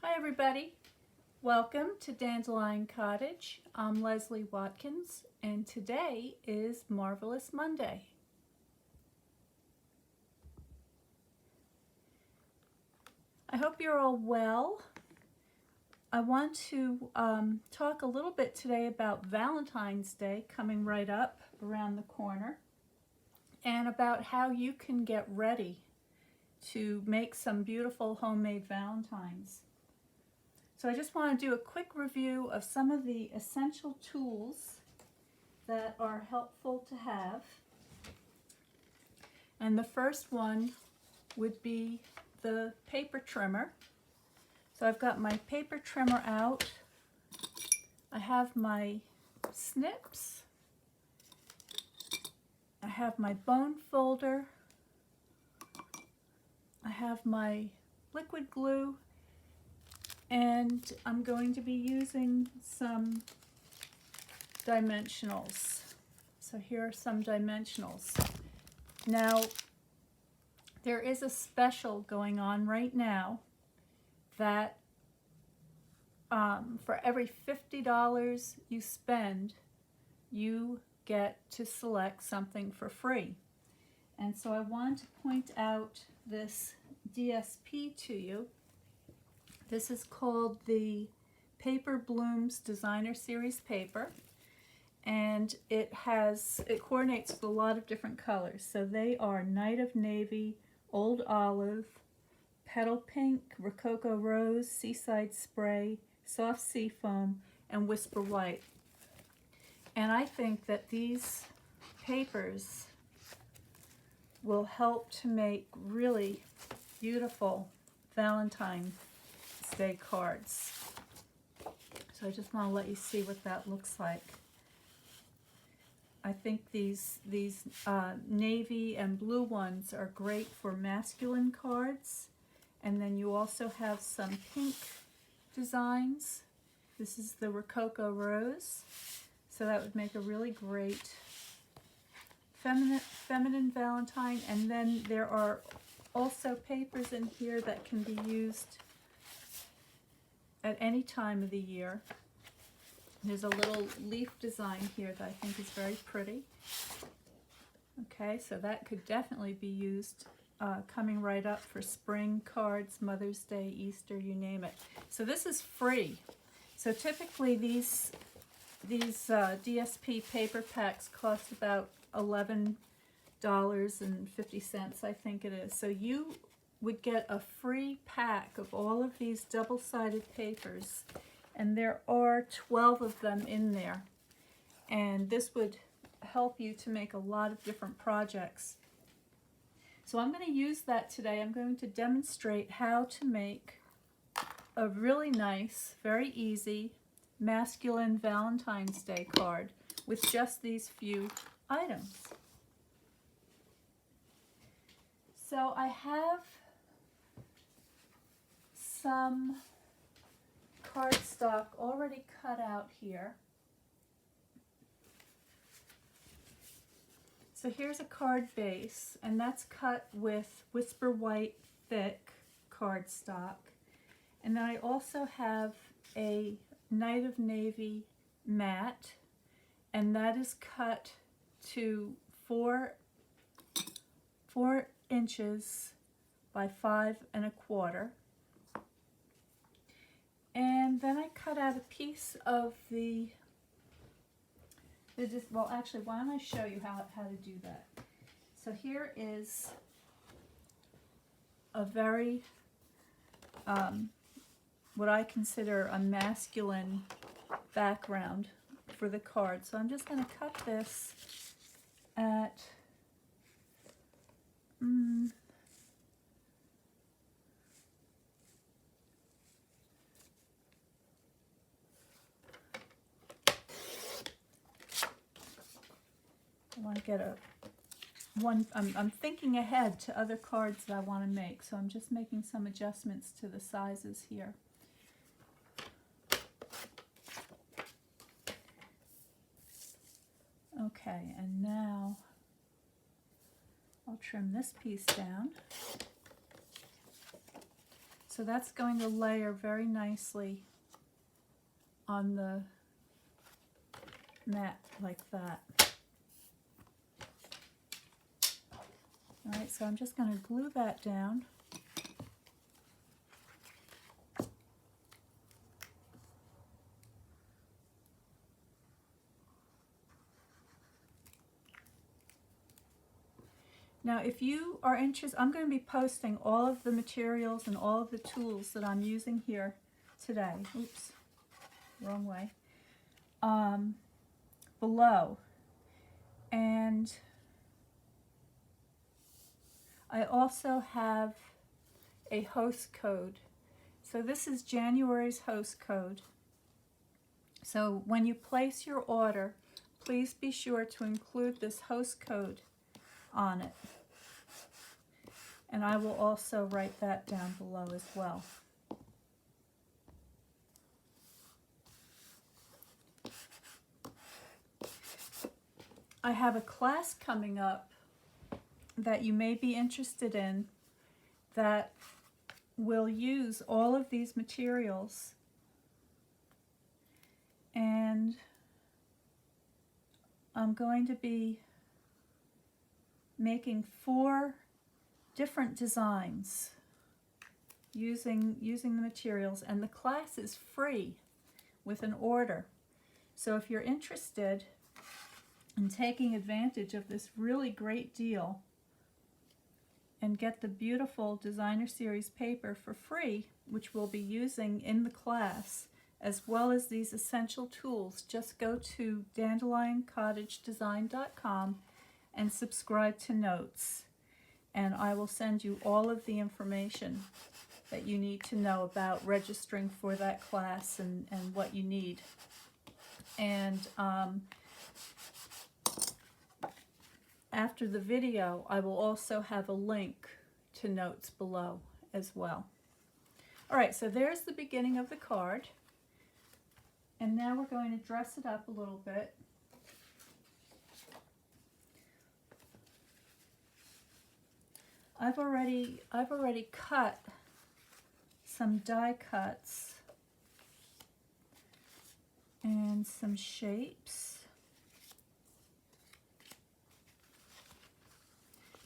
Hi everybody, welcome to Dandelion Cottage. I'm Leslie Watkins and today is Marvelous Monday. I hope you're all well. I want to talk a little bit today about Valentine's Day coming right up around the corner and about how you can get ready to make some beautiful homemade Valentines. So I just want to do a quick review of some of the essential tools that are helpful to have. And the first one would be the paper trimmer. So I've got my paper trimmer out. I have my snips. I have my bone folder. I have my liquid glue. And I'm going to be using some dimensionals. So here are some dimensionals. Now, there is a special going on right now that for every $50 you spend, you get to select something for free. And so I want to point out this DSP to you. This is called the Paper Blooms Designer Series paper, and it coordinates with a lot of different colors. So they are Night of Navy, Old Olive, Petal Pink, Rococo Rose, Seaside Spray, Soft Seafoam, and Whisper White. And I think that these papers will help to make really beautiful Valentine Day cards. So I just want to let you see what that looks like. I think these navy and blue ones are great for masculine cards, and then you also have some pink designs. This is the Rococo Rose, so that would make a really great feminine Valentine. And then there are also papers in here that can be used at any time of the year. There's a little leaf design here that I think is very pretty. Okay, so that could definitely be used coming right up for spring cards, Mother's Day, Easter, you name it. So this is free. So typically these DSP paper packs cost about $11.50, I think it is. So you would get a free pack of all of these double-sided papers, and there are 12 of them in there, and this would help you to make a lot of different projects. So I'm going to use that today. I'm going to demonstrate how to make a really nice, very easy masculine Valentine's Day card with just these few items. So I have some cardstock already cut out here. So here's a card base, and that's cut with Whisper White thick cardstock. And then I also have a Night of Navy matte, and that is cut to 4 inches by 5 1/4. And then I cut out a piece of well, actually, why don't I show you how to do that. So here is a very, what I consider a masculine background for the card. So I'm just going to cut this at, I want to get I'm thinking ahead to other cards that I want to make, so I'm just making some adjustments to the sizes here. Okay, and now I'll trim this piece down. So So that's going to layer very nicely on the mat like that. All right, so I'm just going to glue that down. Now, if you are interested, I'm going to be posting all of the materials and all of the tools that I'm using here today. Oops, wrong way. Below. And I also have a host code. So this is January's host code. So when you place your order, please be sure to include this host code on it. And I will also write that down below as well. I have a class coming up that you may be interested in that will use all of these materials, and I'm going to be making 4 different designs using the materials, and the class is free with an order. So if you're interested in taking advantage of this really great deal and get the beautiful designer series paper for free, which we'll be using in the class, as well as these essential tools, just go to dandelioncottagedesign.com and subscribe to notes, and I will send you all of the information that you need to know about registering for that class and what you need. And after the video, I will also have a link to notes below as well. All right, so there's the beginning of the card. And now we're going to dress it up a little bit. I've already cut some die cuts and some shapes.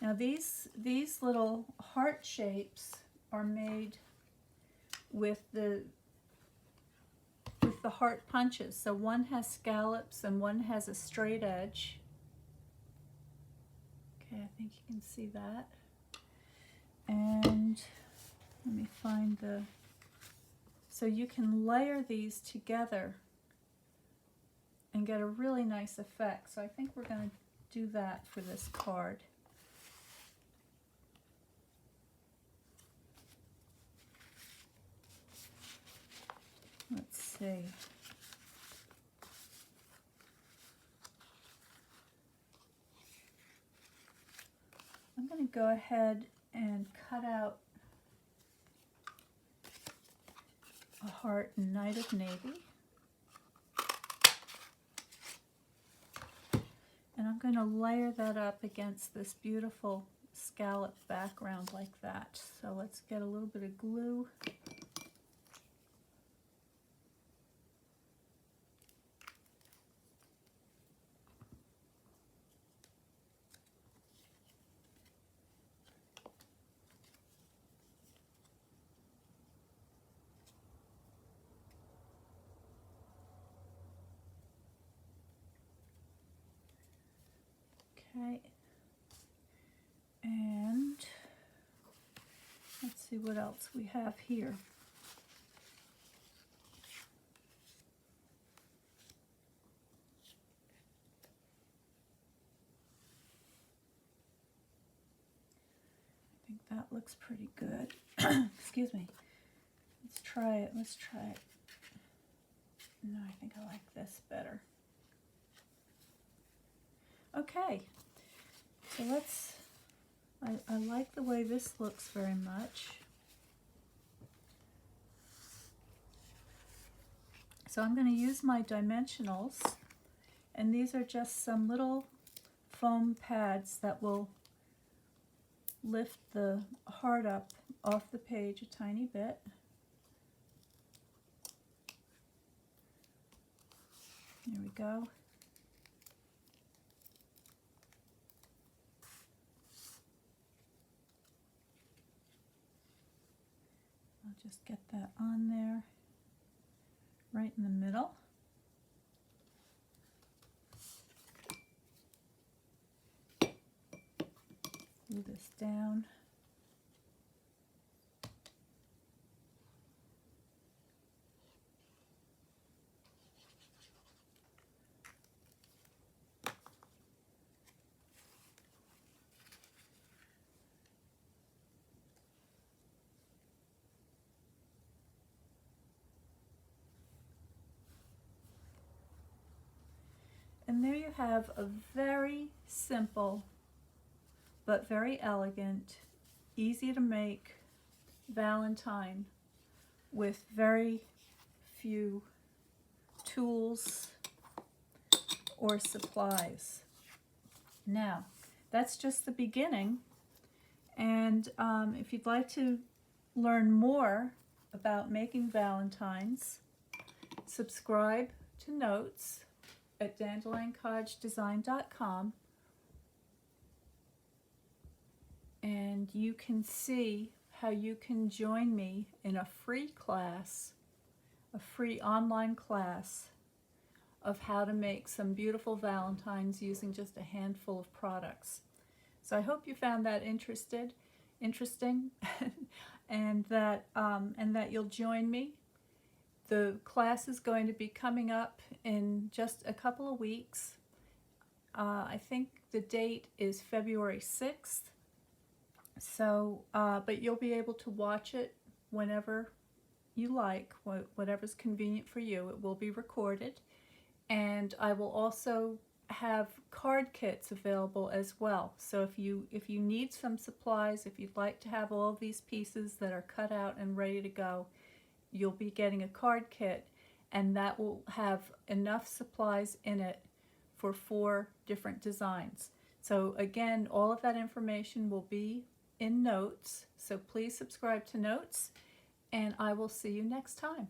Now these little heart shapes are made with the heart punches. So one has scallops and one has a straight edge. Okay, I think you can see that. And let me find the... So you can layer these together and get a really nice effect. So I think we're going to do that for this card. Let's see. I'm going to go ahead and cut out a heart in Night of Navy. And I'm going to layer that up against this beautiful scallop background like that. So let's get a little bit of glue. Okay, and let's see what else we have here. I think that looks pretty good. Excuse me. Let's try it. Let's try it. No, I think I like this better. Okay. So let's, I like the way this looks very much. So I'm going to use my dimensionals, and these are just some little foam pads that will lift the heart up off the page a tiny bit. There we go. I'll just get that on there, right in the middle. Glue this down. And there you have a very simple but very elegant, easy to make Valentine with very few tools or supplies. Now, that's just the beginning, and if you'd like to learn more about making Valentines, subscribe to Notes at DandelionCottageDesign.com, and you can see how you can join me in a free class, a free online class of how to make some beautiful Valentines using just a handful of products. So I hope you found that interesting, and that you'll join me. The class is going to be coming up in just a couple of weeks. I think the date is February 6th. So, but you'll be able to watch it whenever you like, whatever's convenient for you. It will be recorded. And I will also have card kits available as well. So if you need some supplies, if you'd like to have all of these pieces that are cut out and ready to go, you'll be getting a card kit, and that will have enough supplies in it for 4 different designs. So again, all of that information will be in Notes, so please subscribe to Notes, and I will see you next time.